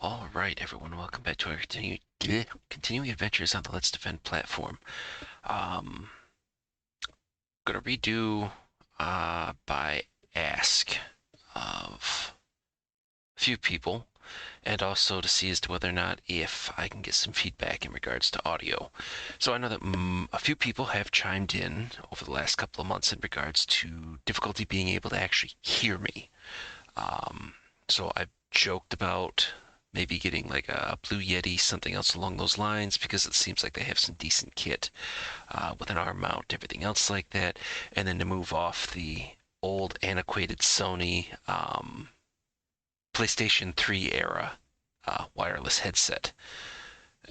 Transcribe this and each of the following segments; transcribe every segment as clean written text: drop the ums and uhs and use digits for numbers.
All right, everyone, welcome back to our continuing adventures on the Let's Defend platform. Um, gonna redo by ask of a few people, and also to see as to whether or not if I can get some feedback in regards to audio. So I know that a few people have chimed in over the last couple of months in regards to difficulty being able to actually hear me. Um, so I've joked about maybe getting like a Blue Yeti, something else along those lines, because it seems like they have some decent kit with an arm mount, everything else like that, and then to move off the old antiquated Sony PlayStation 3 era wireless headset.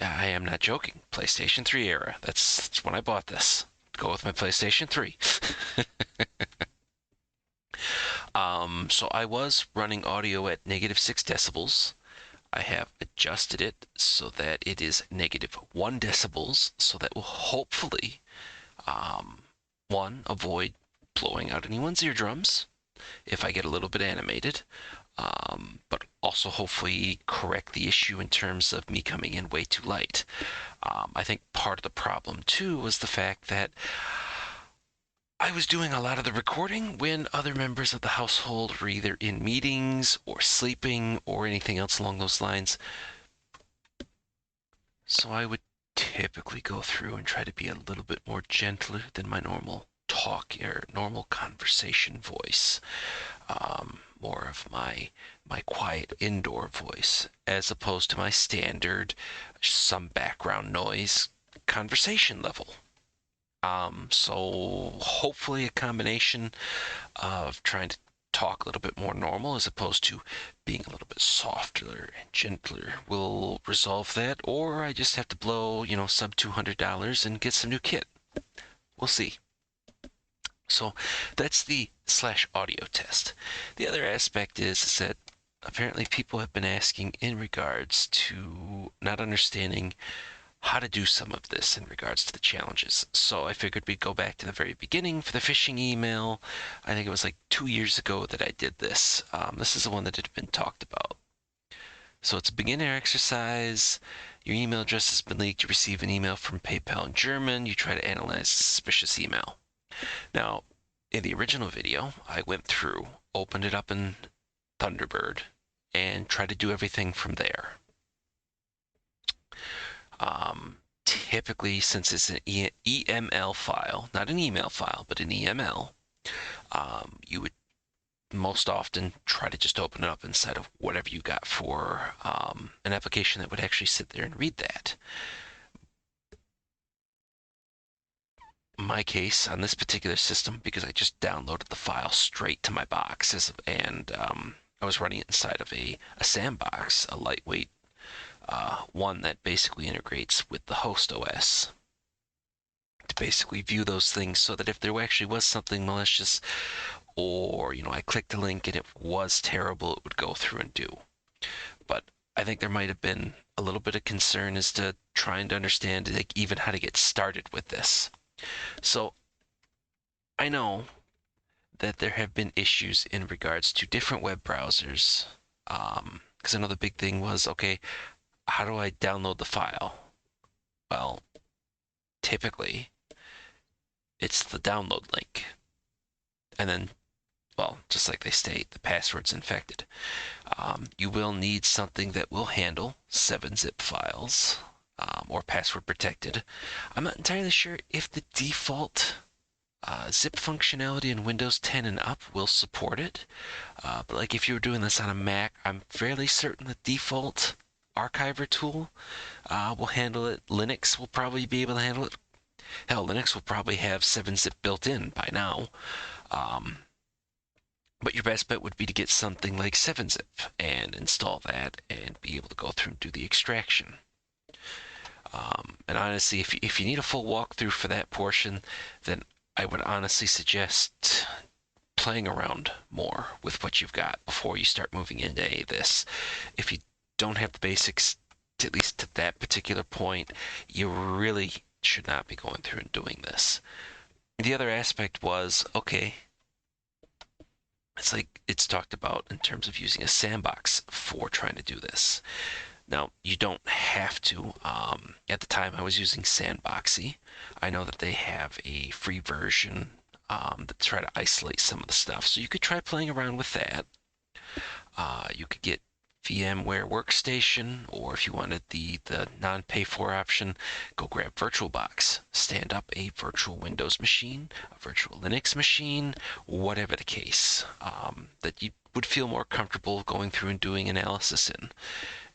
I am not joking. PlayStation 3 era. That's when I bought this. Go with my PlayStation 3. So I was running audio at -6 decibels. I have adjusted it so that it is -1 decibels, so that will hopefully, um, one, avoid blowing out anyone's eardrums if I get a little bit animated, but also hopefully correct the issue in terms of me coming in way too light. I think part of the problem too was the fact that I was doing a lot of the recording when other members of the household were either in meetings or sleeping or anything else along those lines. So I would typically go through and try to be a little bit more gentler than my normal talk or normal conversation voice. More of my quiet indoor voice as opposed to my standard some background noise conversation level. So hopefully a combination of trying to talk a little bit more normal as opposed to being a little bit softer and gentler will resolve that, or I just have to blow, sub $200 and get some new kit. We'll see. So that's the slash audio test. The other aspect is that apparently people have been asking in regards to not understanding how to do some of this in regards to the challenges. So I figured we'd go back to the very beginning for the phishing email. I think it was like 2 years ago that I did this. This is the one that had been talked about. So it's a beginner exercise. Your email address has been leaked. You receive an email from PayPal in German. You try to analyze the suspicious email. Now, in the original video, I went through, opened it up in Thunderbird, and tried to do everything from there. Typically, since it's an EML file, not an email file, but an EML, you would most often try to just open it up inside of whatever you got for an application that would actually sit there and read that. In my case, on this particular system, because I just downloaded the file straight to my box, and I was running it inside of a sandbox, a lightweight one that basically integrates with the host OS to basically view those things so that if there actually was something malicious or, I clicked a link and it was terrible, it would go through and do. But I think there might have been a little bit of concern as to trying to understand like, even how to get started with this. So I know that there have been issues in regards to different web browsers. Because I know the big thing was, okay, how do I download the file? Well, typically it's the download link. And then, well, just like they state, the password's infected. You will need something that will handle 7-zip files or password protected. I'm not entirely sure if the default zip functionality in Windows 10 and up will support it. But like if you were doing this on a Mac, I'm fairly certain the default archiver tool will handle it. Linux will probably be able to handle it. Hell, Linux will probably have 7-zip built in by now. But your best bet would be to get something like 7-zip and install that and be able to go through and do the extraction. And honestly, if you need a full walkthrough for that portion, then I would honestly suggest playing around more with what you've got before you start moving into this. If you don't have the basics, at least to that particular point, you really should not be going through and doing this. The other aspect was, okay, It's like it's talked about in terms of using a sandbox for trying to do this. Now, you don't have to. At the time, I was using Sandboxy. I know that they have a free version that try to isolate some of the stuff. So you could try playing around with that. You could get VMware Workstation, or if you wanted the non-pay for option, go grab VirtualBox. Stand up a virtual Windows machine, a virtual Linux machine, whatever the case, that you would feel more comfortable going through and doing analysis in.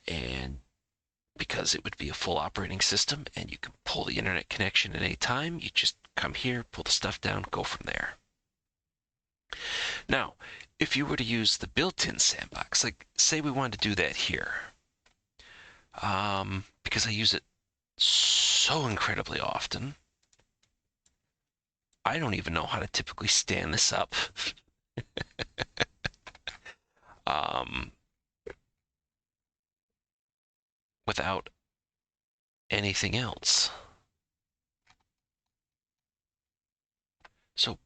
And because it would be a full operating system and you can pull the internet connection at any time, you just come here, pull the stuff down, go from there. Now, if you were to use the built-in sandbox, like say we wanted to do that here, because I use it so incredibly often, I don't even know how to typically stand this up um, without anything else. So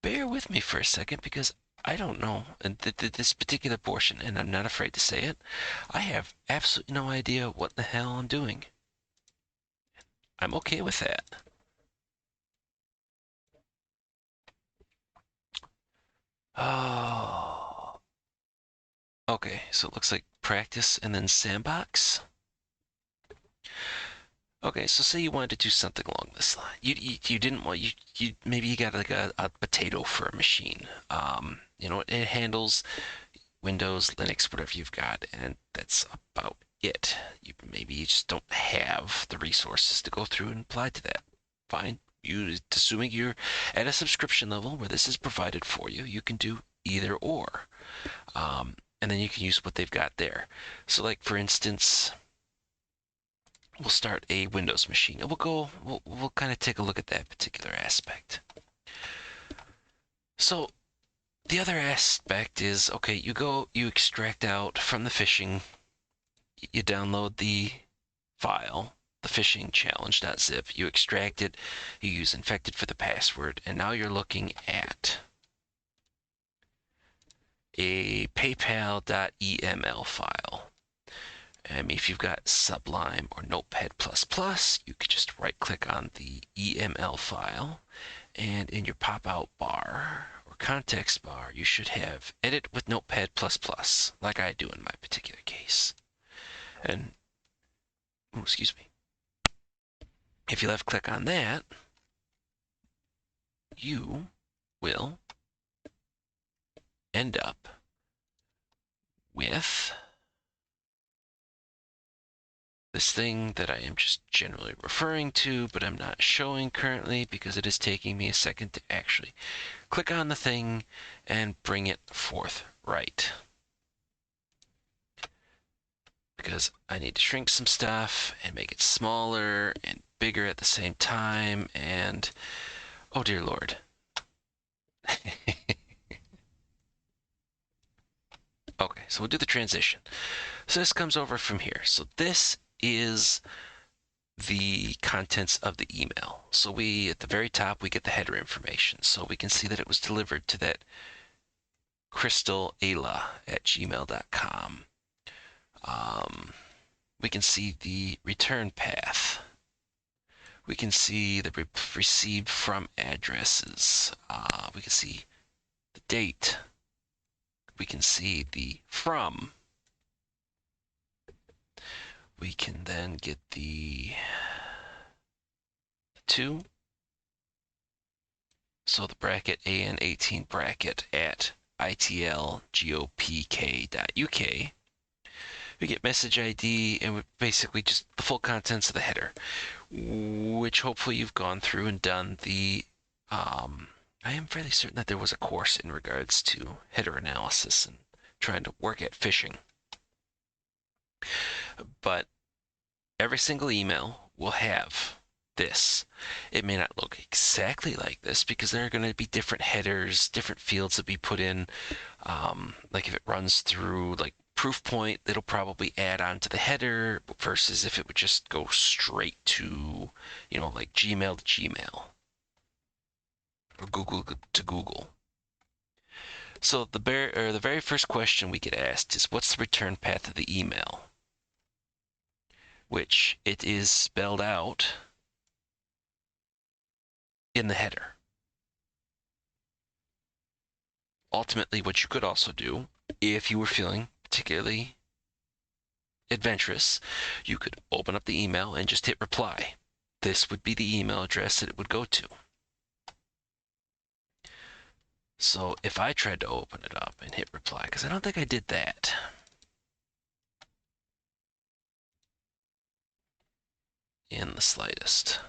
bear with me for a second because I don't know. And this particular portion, and I'm not afraid to say it, I have absolutely no idea what the hell I'm doing. I'm okay with that. Oh. Okay, so it looks like practice and then sandbox. Okay, so say you wanted to do something along this line. You didn't want you maybe you got like a potato for a machine. It handles Windows, Linux, whatever you've got, and that's about it. Maybe you just don't have the resources to go through and apply to that. Fine. Assuming you're at a subscription level where this is provided for you, you can do either or. And then you can use what they've got there. So like for instance, we'll start a Windows machine and we'll kind of take a look at that particular aspect. So the other aspect is, okay, you extract out from the phishing, you download the file, the phishing challenge.zip, you extract it, you use infected for the password, and now you're looking at a paypal.eml file. I mean, if you've got Sublime or Notepad++, you could just right click on the EML file, and in your pop-out bar or context bar, you should have Edit with Notepad++, like I do in my particular case. And, oh, excuse me. If you left click on that, you will end up with this thing that I am just generally referring to, but I'm not showing currently because it is taking me a second to actually click on the thing and bring it forth right. Because I need to shrink some stuff and make it smaller and bigger at the same time, and oh dear Lord. Okay, so we'll do the transition. So this comes over from here. So this is the contents of the email. So at the very top, we get the header information. So we can see that it was delivered to that crystalayla@gmail.com. We can see the return path. We can see the received from addresses. We can see the date. We can see the from. We can then get the to. So the bracket AN18 bracket at itlgopk.uk. We get message ID and basically just the full contents of the header, which hopefully you've gone through and done the. I am fairly certain that there was a course in regards to header analysis and trying to work at phishing. But every single email will have this. It may not look exactly like this because there are going to be different headers, different fields that we put in. Like if it runs through like proof point, it'll probably add on to the header versus if it would just go straight to, like Gmail to Gmail or Google to Google. So the very first question we get asked is, what's the return path of the email? Which it is spelled out in the header. Ultimately, what you could also do, if you were feeling particularly adventurous, you could open up the email and just hit reply. This would be the email address that it would go to. So if I tried to open it up and hit reply, because I don't think I did that. In the slightest.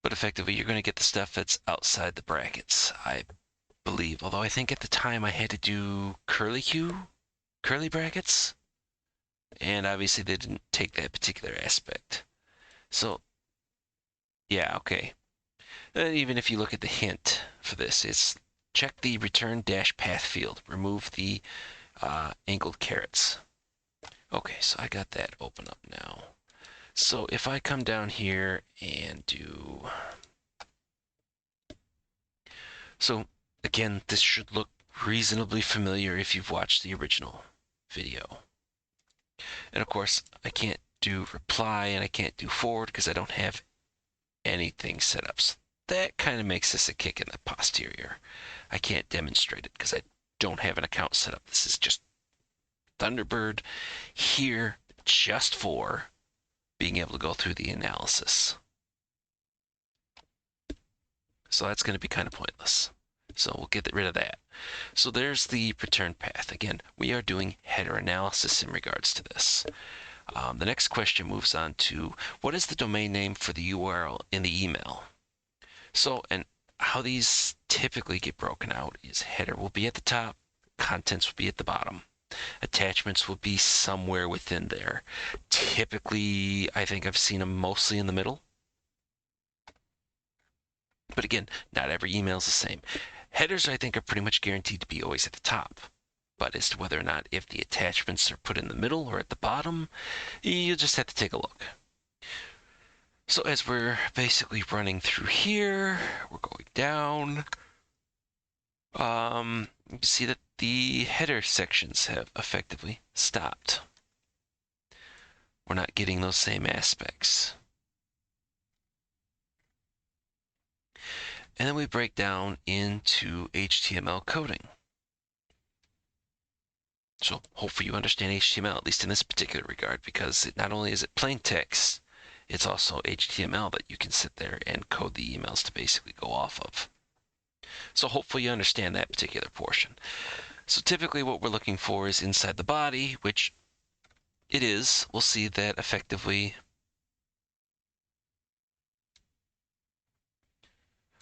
But effectively, you're going to get the stuff that's outside the brackets, I believe. Although I think at the time I had to do curly brackets, and obviously they didn't take that particular aspect. So, yeah, okay. Even if you look at the hint for this, it's check the return dash path field. Remove the angled carets. Okay, so I got that open up now. So if I come down here and do... So again, this should look reasonably familiar if you've watched the original video. And of course, I can't do reply and I can't do forward because I don't have anything set up. So that kind of makes this a kick in the posterior. I can't demonstrate it because I don't have an account set up. This is just Thunderbird here just for being able to go through the analysis. So that's going to be kind of pointless. So we'll get rid of that. So there's the return path. Again, we are doing header analysis in regards to this. The next question moves on to, what is the domain name for the URL in the email? So, and how these typically get broken out is header will be at the top, contents will be at the bottom. Attachments will be somewhere within there. Typically, I think I've seen them mostly in the middle. But again, not every email is the same. Headers, I think, are pretty much guaranteed to be always at the top. But as to whether or not if the attachments are put in the middle or at the bottom, you'll just have to take a look. So as we're basically running through here, we're going down. You see that the header sections have effectively stopped. We're not getting those same aspects. And then we break down into HTML coding. So hopefully you understand HTML, at least in this particular regard, because not only is it plain text, it's also HTML that you can sit there and code the emails to basically go off of. So hopefully you understand that particular portion. So typically what we're looking for is inside the body, which it is. We'll see that effectively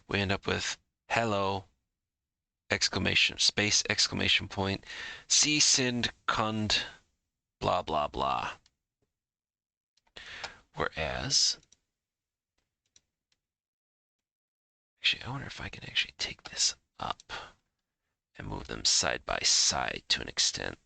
we end up with hello, exclamation, space, exclamation point, C sind kund, blah, blah, blah. Whereas, actually, I wonder if I can actually take this up and move them side by side to an extent.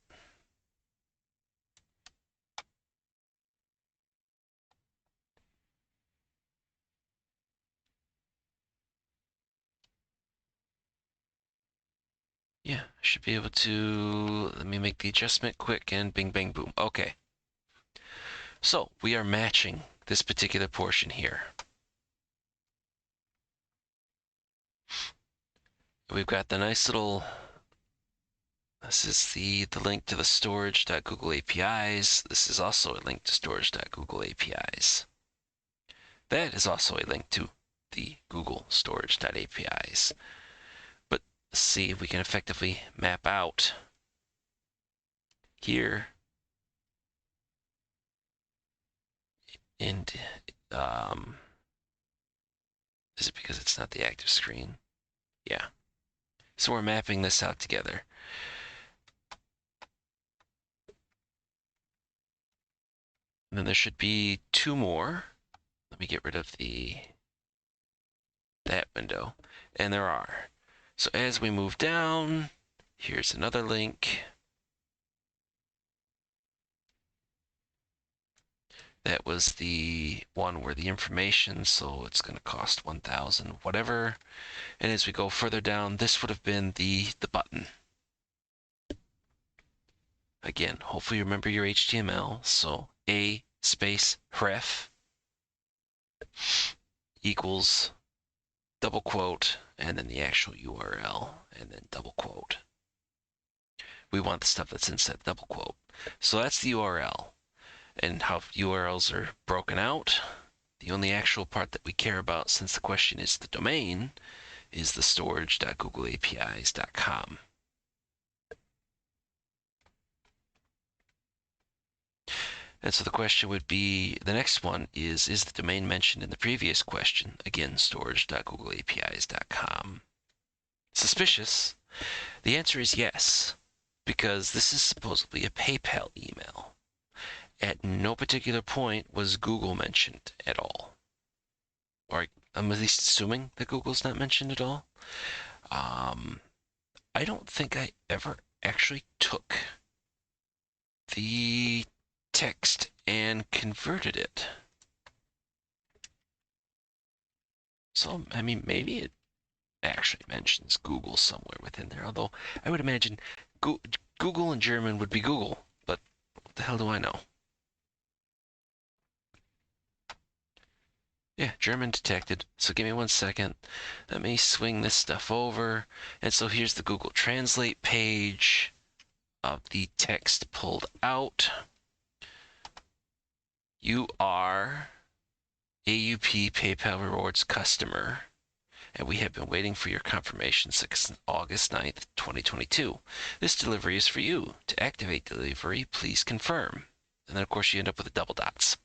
Yeah, I should be able to, let me make the adjustment quick and bing, bang, boom. Okay. So we are matching this particular portion here. We've got the nice little, this is the link to the storage.google APIs. This is also a link to storage.google APIs. That is also a link to the Google storage.apis. But let's see if we can effectively map out here. And is it because it's not the active screen? Yeah. So we're mapping this out together. And then there should be two more. Let me get rid of that window. And there are. So as we move down, here's another link. That was the one where the information, so it's going to cost 1,000 whatever. And as we go further down, this would have been the button. Again, hopefully you remember your HTML. So a space ref equals double quote and then the actual URL and then double quote. We want the stuff that's inside double quote. So that's the URL and how URLs are broken out. The only actual part that we care about, since the question is the domain, is the storage.googleapis.com. And so the question would be, the next one is the domain mentioned in the previous question? Again, storage.googleapis.com. Suspicious? The answer is yes, because this is supposedly a PayPal email. At no particular point was Google mentioned at all. Or I'm at least assuming that Google's not mentioned at all. I don't think I ever actually took the text and converted it. So, I mean, maybe it actually mentions Google somewhere within there, although I would imagine Google in German would be Google, but what the hell do I know? Yeah, German detected. So give me 1 second. Let me swing this stuff over. And so here's the Google Translate page of the text pulled out. You are AUP PayPal Rewards customer, and we have been waiting for your confirmation since August 9th, 2022. This delivery is for you. To activate delivery, please confirm. And then, of course, you end up with the double dots.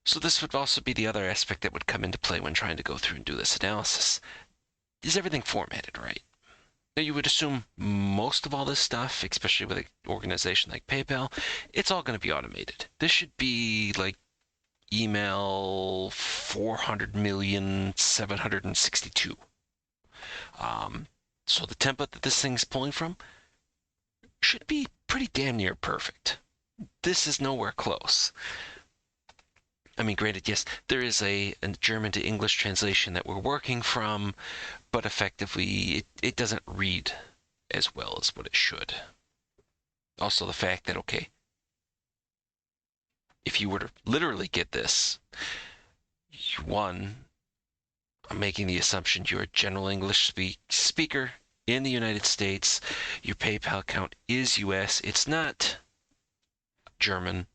So this would also be the other aspect that would come into play when trying to go through and do this analysis. Is everything formatted right? Now, you would assume most of all this stuff, especially with an organization like PayPal, it's all going to be automated. This should be like email 400,762. So the template that this thing's pulling from should be pretty damn near perfect. This is nowhere close. I mean, granted, yes, there is a German to English translation that we're working from, but effectively it doesn't read as well as what it should. Also, the fact that, okay, if you were to literally get this, one, I'm making the assumption you're a general English speaker in the United States. Your PayPal account is US. It's not German.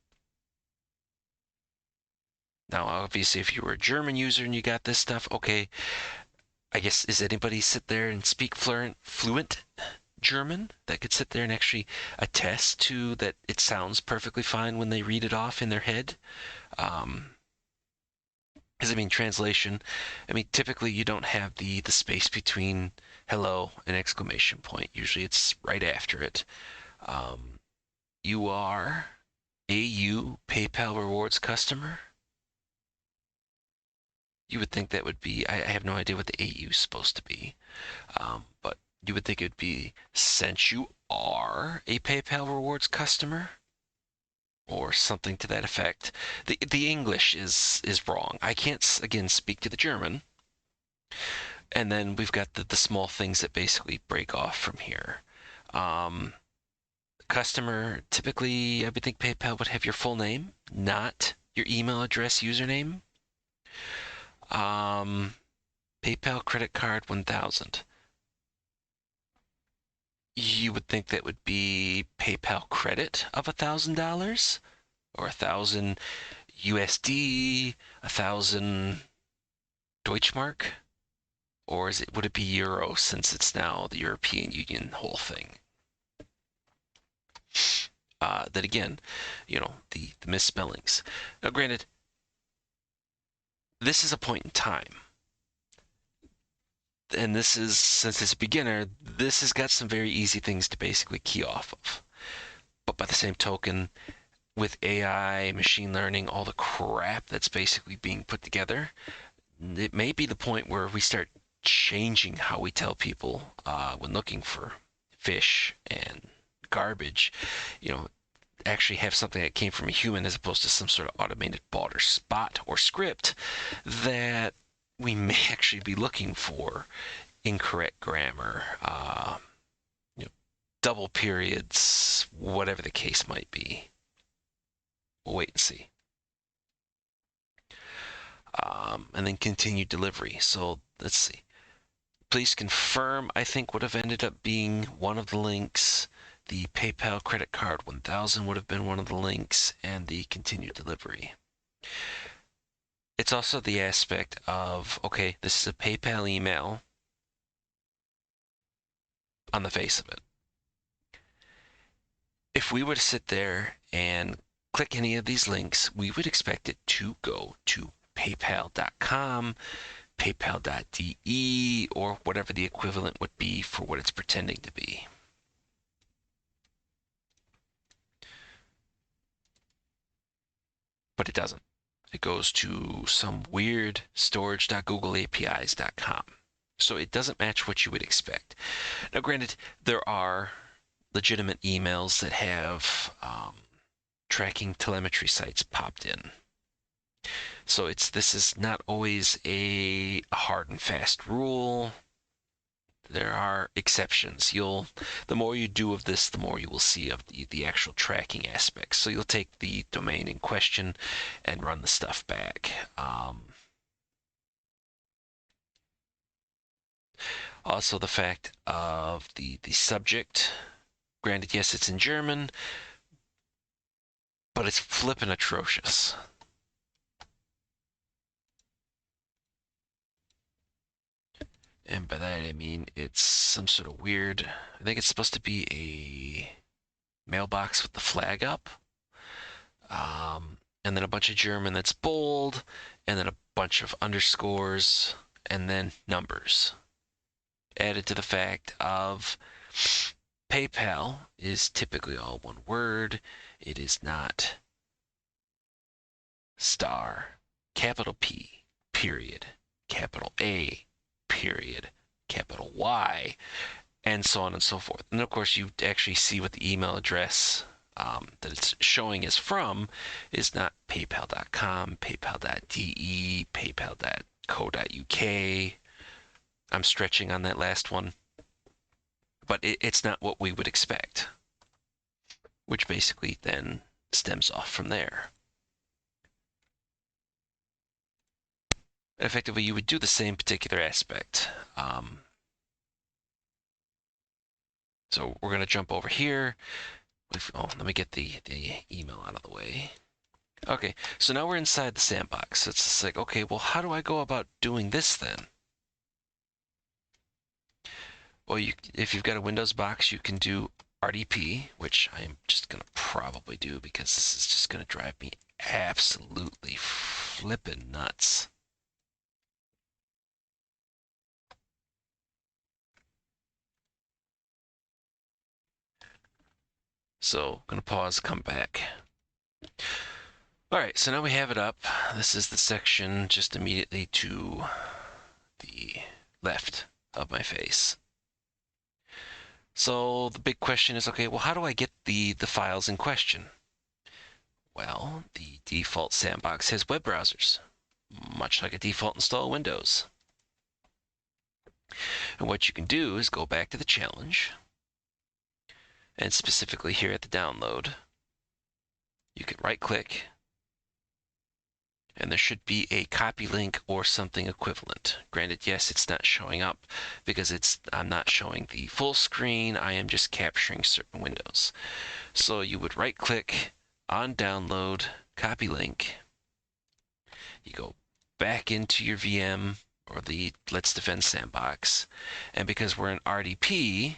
Now, obviously, if you were a German user and you got this stuff, okay, I guess, is anybody sit there and speak fluent German that could sit there and actually attest to that it sounds perfectly fine when they read it off in their head? Because I mean, translation, I mean, typically you don't have the space between hello and exclamation point. Usually it's right after it. You are AU PayPal Rewards customer. You would think that would be, I have no idea what the AU is supposed to be, but you would think it would be since you are a PayPal Rewards customer or something to that effect. The English is wrong. I can't, again, speak to the German. And then we've got the small things that basically break off from here. Customer, typically, I would think PayPal would have your full name, not your email address username. PayPal credit card 1,000. You would think that would be PayPal credit of $1,000 or 1,000 USD, 1,000 Deutschmark, or would it be euro since it's now the European Union whole thing? That again, the misspellings. Now, granted, this is a point in time. And this is, since it's a beginner, this has got some very easy things to basically key off of. But by the same token, with AI, machine learning, all the crap that's basically being put together, it may be the point where we start changing how we tell people when looking for fish and garbage. actually have something that came from a human as opposed to some sort of automated bot or script, that we may actually be looking for incorrect grammar, you know, double periods, whatever the case might be. We'll wait and see. And then continued delivery. So let's see. Please confirm, I think, would have ended up being one of the links. The PayPal credit card 1000 would have been one of the links, and the continued delivery. It's also the aspect of, okay, this is a PayPal email on the face of it. If we were to sit there and click any of these links, we would expect it to go to paypal.com, paypal.de, or whatever the equivalent would be for what it's pretending to be. But it doesn't. It goes to some weird storage.googleapis.com. So it doesn't match what you would expect. Now, granted, there are legitimate emails that have tracking telemetry sites popped in. So this is not always a hard and fast rule. There are exceptions. The more you do of this, the more you will see of the actual tracking aspects. So you'll take the domain in question and run the stuff back. Also, the fact of the subject. Granted, yes, it's in German, but it's flippin' atrocious. And by that I mean it's some sort of weird, I think it's supposed to be a mailbox with the flag up. And then a bunch of German that's bold, and then a bunch of underscores, and then numbers. Added to the fact of PayPal is typically all one word. It is not star, capital P, period, capital A, period, capital Y, and so on and so forth. And of course, you actually see what the email address that it's showing is from is not paypal.com, paypal.de, paypal.co.uk. I'm stretching on that last one, but it's not what we would expect, which basically then stems off from there. Effectively, you would do the same particular aspect. So we're going to jump over here. Let me get the email out of the way. Okay, so now we're inside the sandbox. It's just like, okay, well, how do I go about doing this then? Well, if you've got a Windows box, you can do RDP, which I am just going to probably do because this is just going to drive me absolutely flippin' nuts. So I'm going to pause, come back. All right, so now we have it up. This is the section just immediately to the left of my face. So the big question is, okay, well, how do I get the files in question? Well, the default sandbox has web browsers, much like a default install Windows. And what you can do is go back to the challenge, and specifically here at the download, you can right-click, and there should be a copy link or something equivalent. Granted, yes, it's not showing up because I'm not showing the full screen. I am just capturing certain windows. So you would right-click on download, copy link. You go back into your VM or the Let's Defend sandbox. And because we're in RDP,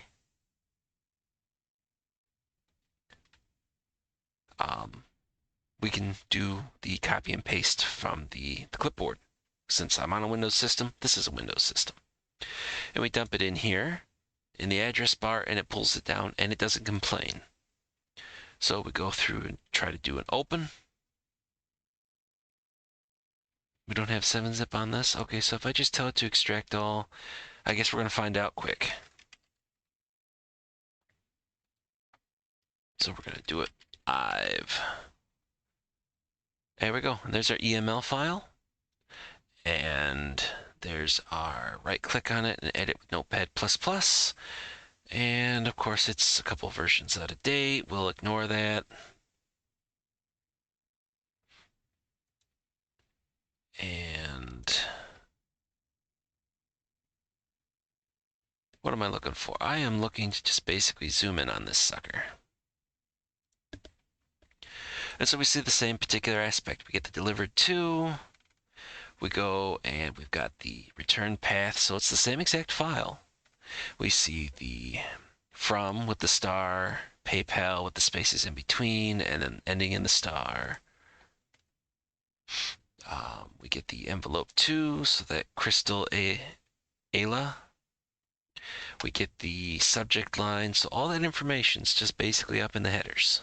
we can do the copy and paste from the clipboard. Since I'm on a Windows system, this is a Windows system. And we dump it in here in the address bar, and it pulls it down, and it doesn't complain. So we go through and try to do an open. We don't have 7-zip on this. Okay, so if I just tell it to extract all, I guess we're going to find out quick. So we're going to do it live. There we go. And there's our EML file. And there's our right click on it and edit with Notepad++. And of course, it's a couple versions out of date. We'll ignore that. And what am I looking for? I am looking to just basically zoom in on this sucker. And so we see the same particular aspect. We get the delivered to, we go and we've got the return path. So it's the same exact file. We see the from with the star, PayPal with the spaces in between, and then ending in the star. We get the envelope to, so that Crystal Ayla. We get the subject line, so all that information is just basically up in the headers.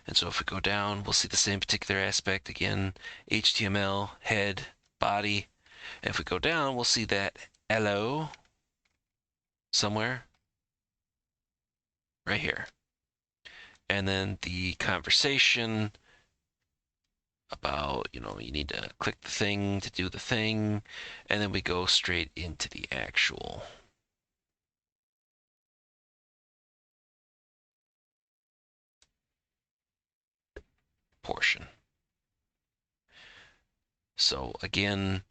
And so if we go down, we'll see the same particular aspect again, HTML, head, body. And if we go down, we'll see that hello somewhere right here. And then the conversation about, you need to click the thing to do the thing. And then we go straight into the actual portion. So again,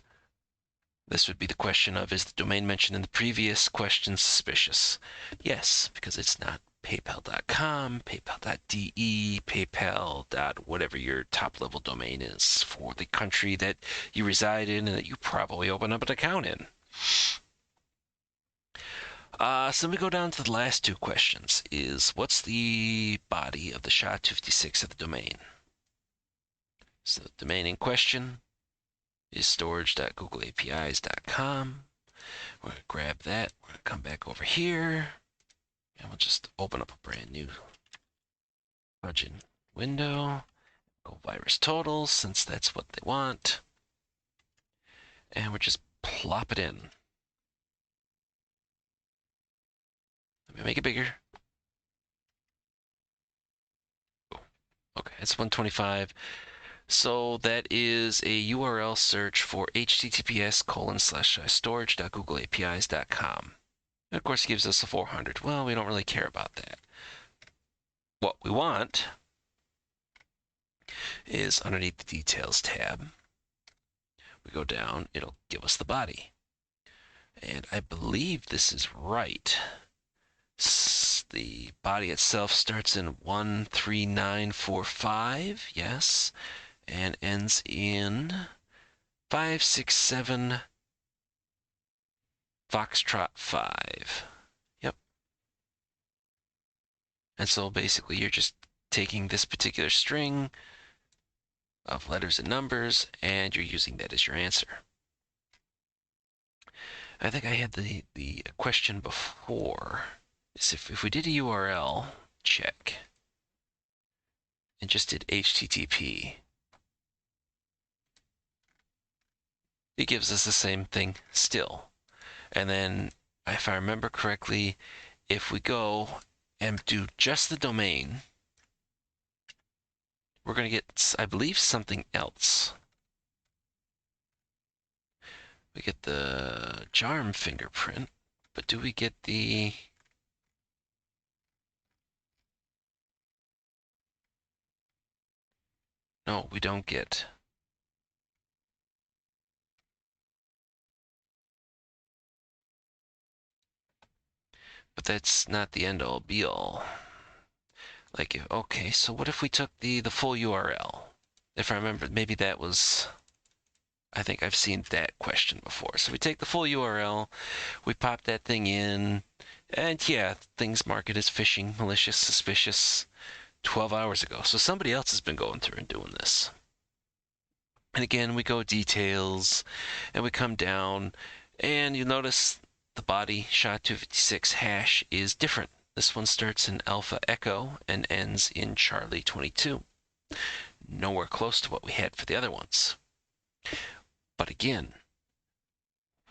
this would be the question of, is the domain mentioned in the previous question suspicious? Yes, because it's not paypal.com, paypal.de, paypal. Whatever your top level domain is for the country that you reside in and that you probably open up an account in. So we go down to the last two questions. Is what's the body of the SHA-256 of the domain? So the domain in question is storage.googleapis.com. We're going to grab that. We're going to come back over here. And we'll just open up a brand new plugin window. Go virus totals, since that's what they want. And we'll just plop it in. Let me make it bigger. Okay, it's 125. So that is a URL search for https://storage.googleapis.com. And of course, it gives us a 400. Well, we don't really care about that. What we want is underneath the details tab. We go down, it'll give us the body. And I believe this is right. The body itself starts in 13945, yes, and ends in 567 Foxtrot 5. Yep. And so basically you're just taking this particular string of letters and numbers, and you're using that as your answer. I think I had the question before. Is if we did a URL check and just did HTTP, it gives us the same thing still. And then, if I remember correctly, if we go and do just the domain, we're going to get, I believe, something else. We get the JARM fingerprint, but do we get the... No, we don't get. But that's not the end all be all. Like, okay, so what if we took the full URL? If I remember, maybe that was, I think I've seen that question before. So we take the full URL, we pop that thing in, and yeah, things mark it as phishing, malicious, suspicious 12 hours ago. So somebody else has been going through and doing this. And again, we go details, and we come down, and you'll notice the body SHA-256 hash is different. This one starts in Alpha Echo and ends in Charlie 22. Nowhere close to what we had for the other ones. But again,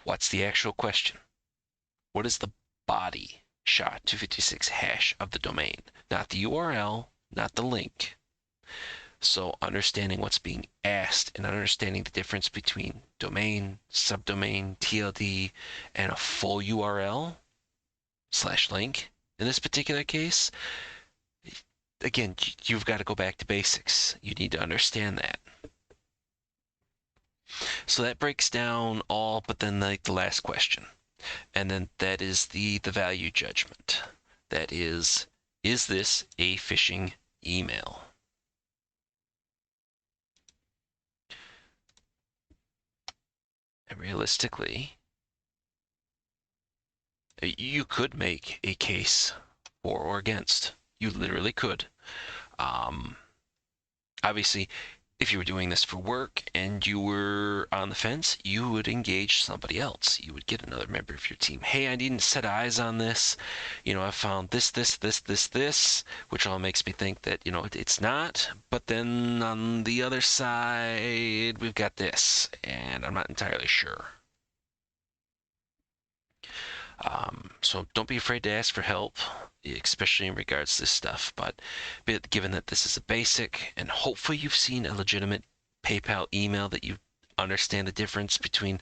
what's the actual question? What is the body SHA-256 hash of the domain? Not the URL, not the link. So understanding what's being asked and understanding the difference between domain, subdomain, TLD, and a full URL slash link in this particular case, again, you've got to go back to basics. You need to understand that. So that breaks down all but then like the last question. And then that is the value judgment. That is this a phishing email? And realistically, you could make a case for or against. You literally could. Um, Obviously, if you were doing this for work and you were on the fence, you would engage somebody else. You would get another member of your team. Hey, I need to set eyes on this. I found this, which all makes me think that, it's not. But then on the other side, we've got this, and I'm not entirely sure. So don't be afraid to ask for help, especially in regards to this stuff. But given that this is a basic, and hopefully you've seen a legitimate PayPal email that you understand the difference between,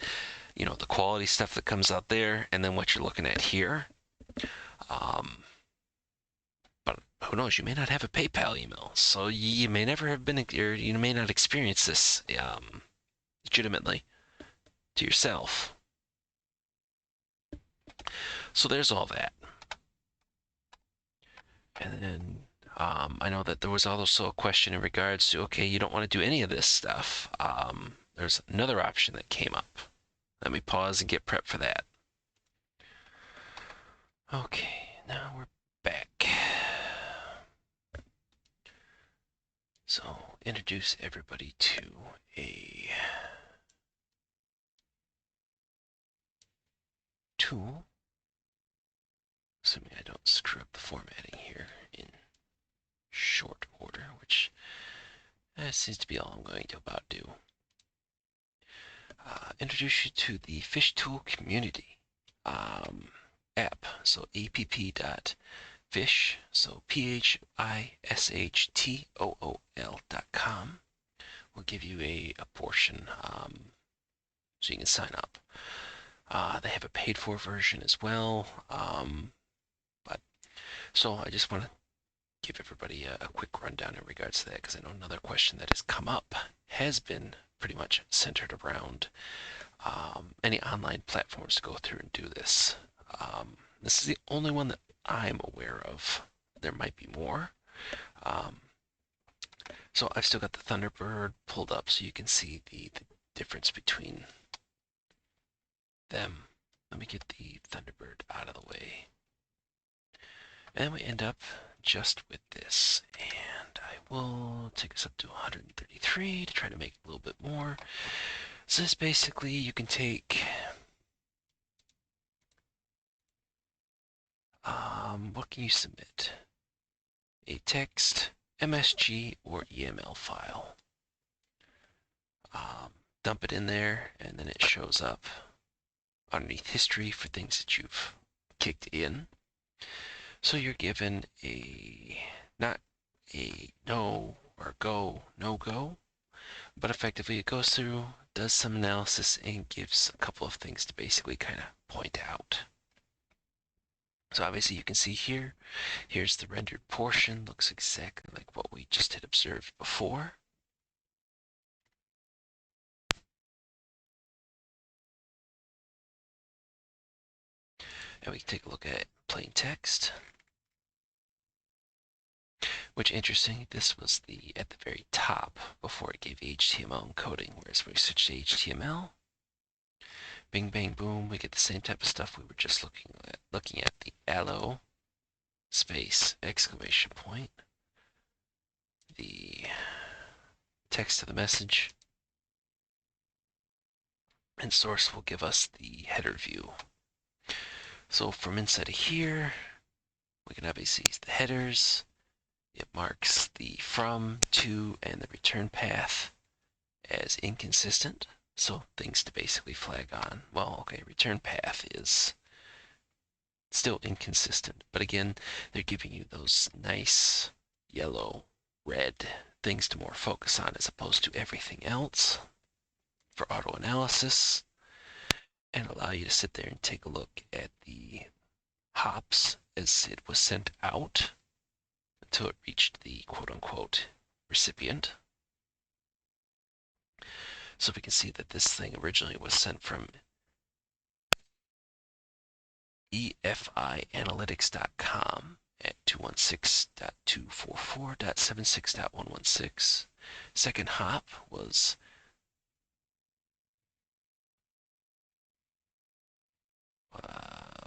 the quality stuff that comes out there and then what you're looking at here. But who knows? You may not have a PayPal email, so you may never have been, or you may not experience this legitimately to yourself. So there's all that. And then I know that there was also a question in regards to, okay, you don't want to do any of this stuff. There's another option that came up. Let me pause and get prepped for that. Okay, now we're back. So introduce everybody to a tool. Assuming I don't screw up the formatting here in short order, which seems to be all I'm going to about do. Introduce you to the Fish Tool community app. So app.fish, so PHISHTOOL.com will give you a portion so you can sign up. They have a paid for version as well. So I just want to give everybody a quick rundown in regards to that, because I know another question that has come up has been pretty much centered around any online platforms to go through and do this. This is the only one that I'm aware of. There might be more. So I've still got the Thunderbird pulled up so you can see the difference between them. Let me get the Thunderbird out of the way. And we end up just with this. And I will take us up to 133 to try to make it a little bit more. So this basically, you can take what can you submit? A text, MSG, or EML file. Dump it in there, and then it shows up underneath history for things that you've kicked in. So you're given not a no or go, no go, but effectively it goes through, does some analysis, and gives a couple of things to basically kind of point out. So obviously you can see here's the rendered portion, looks exactly like what we just had observed before. And we can take a look at plain text. Which, interesting, this was at the very top before it gave HTML encoding, whereas when we switch to HTML, bing, bang, boom, we get the same type of stuff we were just looking at the allo space exclamation point, the text of the message, and source will give us the header view. So from inside of here, we can obviously see the headers. It marks the from, to, and the return path as inconsistent. So things to basically flag on. Well, okay, return path is still inconsistent, but again, they're giving you those nice yellow, red things to more focus on as opposed to everything else for auto analysis and allow you to sit there and take a look at the hops as it was sent out until it reached the quote unquote recipient. So we can see that this thing originally was sent from efianalytics.com at 216.244.76.116. Second hop was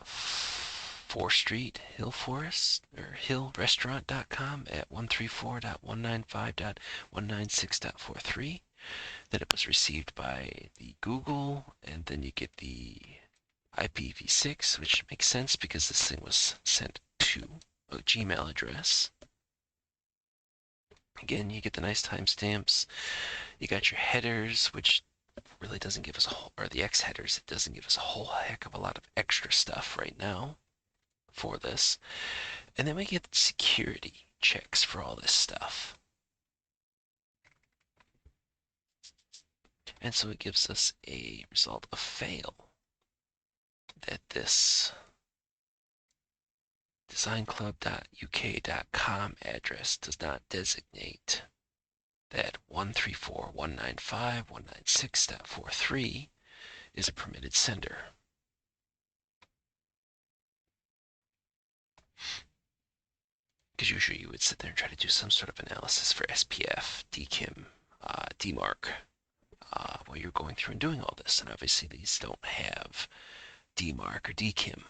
4th Street Hill Forest or hillrestaurant.com at 134.195.196.43. Then it was received by the Google, and then you get the IPv6, which makes sense because this thing was sent to a Gmail address. Again, you get the nice timestamps. You got your headers, which really doesn't give us a whole, or the X headers, it doesn't give us a whole heck of a lot of extra stuff right now for this. And then we get security checks for all this stuff. And so it gives us a result of fail that this designclub.uk.com address does not designate that 134.195.196.43 is a permitted sender. Because usually you would sit there and try to do some sort of analysis for SPF, DKIM, DMARC, while you're going through and doing all this. And obviously these don't have DMARC or DKIM.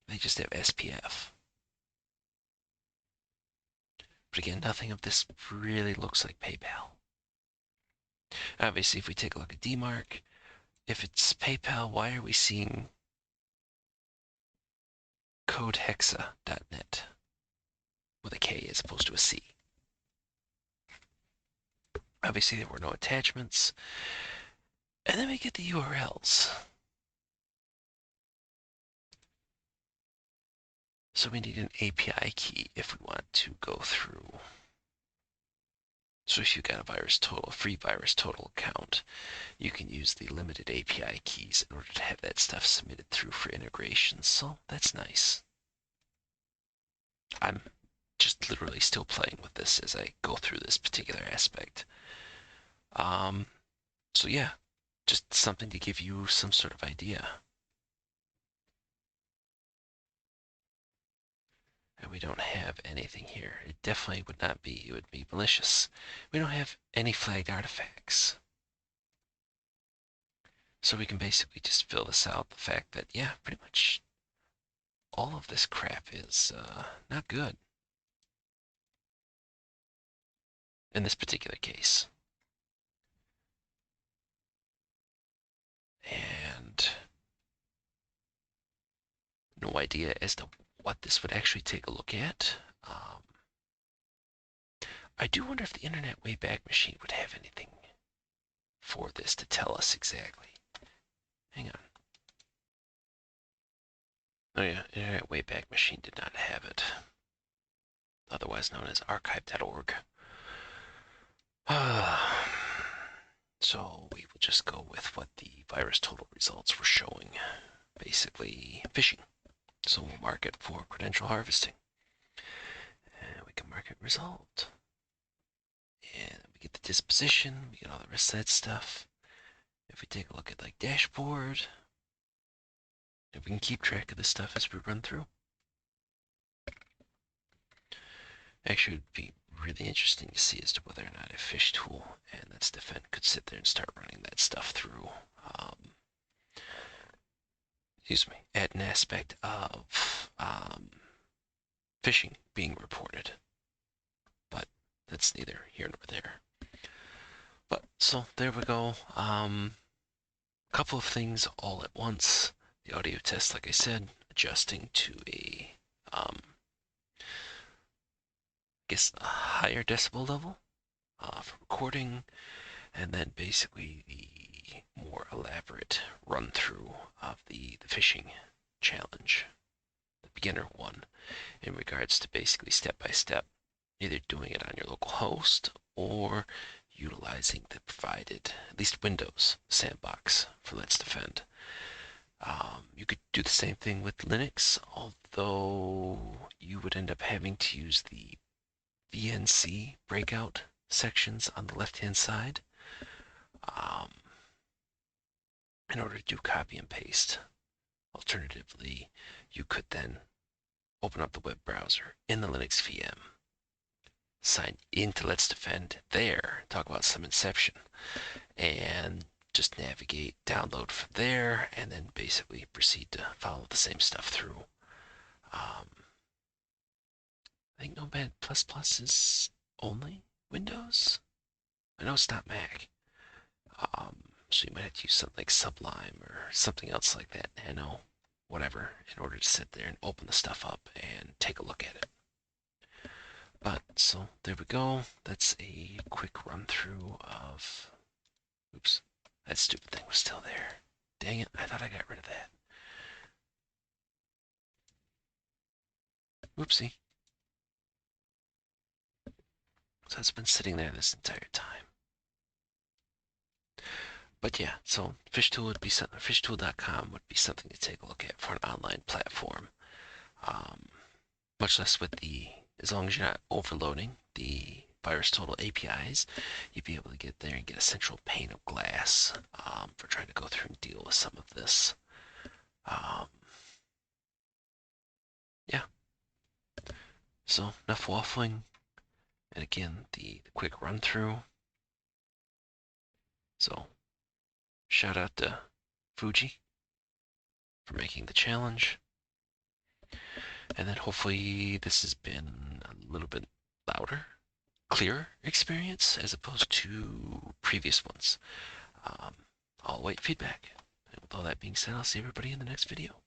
They just have SPF. But again, nothing of this really looks like PayPal. Obviously, if we take a look at DMARC, if it's PayPal, why are we seeing codehexa.net with a K as opposed to a C? Obviously, there were no attachments. And then we get the URLs. So we need an API key if we want to go through. So if you've got a free VirusTotal account, you can use the limited API keys in order to have that stuff submitted through for integration. So that's nice. I'm just literally still playing with this as I go through this particular aspect. So yeah, just something to give you some sort of idea. And we don't have anything here. It definitely would not be, it would be malicious. We don't have any flagged artifacts. So we can basically just fill this out, the fact that, yeah, pretty much all of this crap is not good in this particular case. And no idea as to what this would actually take a look at. I do wonder if the Internet Wayback Machine would have anything for this to tell us exactly. Hang on. Oh yeah, Internet Wayback Machine did not have it. Otherwise known as archive.org. So we will just go with what the VirusTotal results were showing. Basically, phishing. So we'll mark it for credential harvesting. And we can mark it result. And we get the disposition, we get all the rest of that stuff. If we take a look at like dashboard, if we can keep track of this stuff as we run through. Actually, it would be really interesting to see as to whether or not a phish tool, and that's Defend, could sit there and start running that stuff through. Excuse me, at an aspect of phishing being reported. But that's neither here nor there. But so there we go. Couple of things all at once. The audio test, like I said, adjusting to a I guess a higher decibel level for recording, and then basically the more elaborate run through of the phishing challenge, the beginner one, in regards to basically step by step, either doing it on your local host or utilizing the provided, at least Windows, sandbox for Let's Defend. You could do the same thing with Linux, although you would end up having to use the VNC breakout sections on the left-hand side um, in order to do copy and paste. Alternatively, you could then open up the web browser in the Linux VM, sign into Let's Defend there, talk about some inception, and just navigate, download from there, and then basically proceed to follow the same stuff through. I think Notepad++ is only Windows. I know it's not Mac. So you might have to use something like Sublime or something else like that, Nano, whatever, in order to sit there and open the stuff up and take a look at it. But, so there we go. That's a quick run through of, oops, that stupid thing was still there. Dang it, I thought I got rid of that. Whoopsie. So it's been sitting there this entire time. But yeah, so fishtool.com would be something to take a look at for an online platform. Much less with as long as you're not overloading the VirusTotal APIs, you'd be able to get there and get a central pane of glass for trying to go through and deal with some of this. Yeah. So enough waffling. And again, the quick run through. So shout out to Fuji for making the challenge. And then hopefully this has been a little bit louder, clearer experience as opposed to previous ones. I'll await feedback. And with all that being said, I'll see everybody in the next video.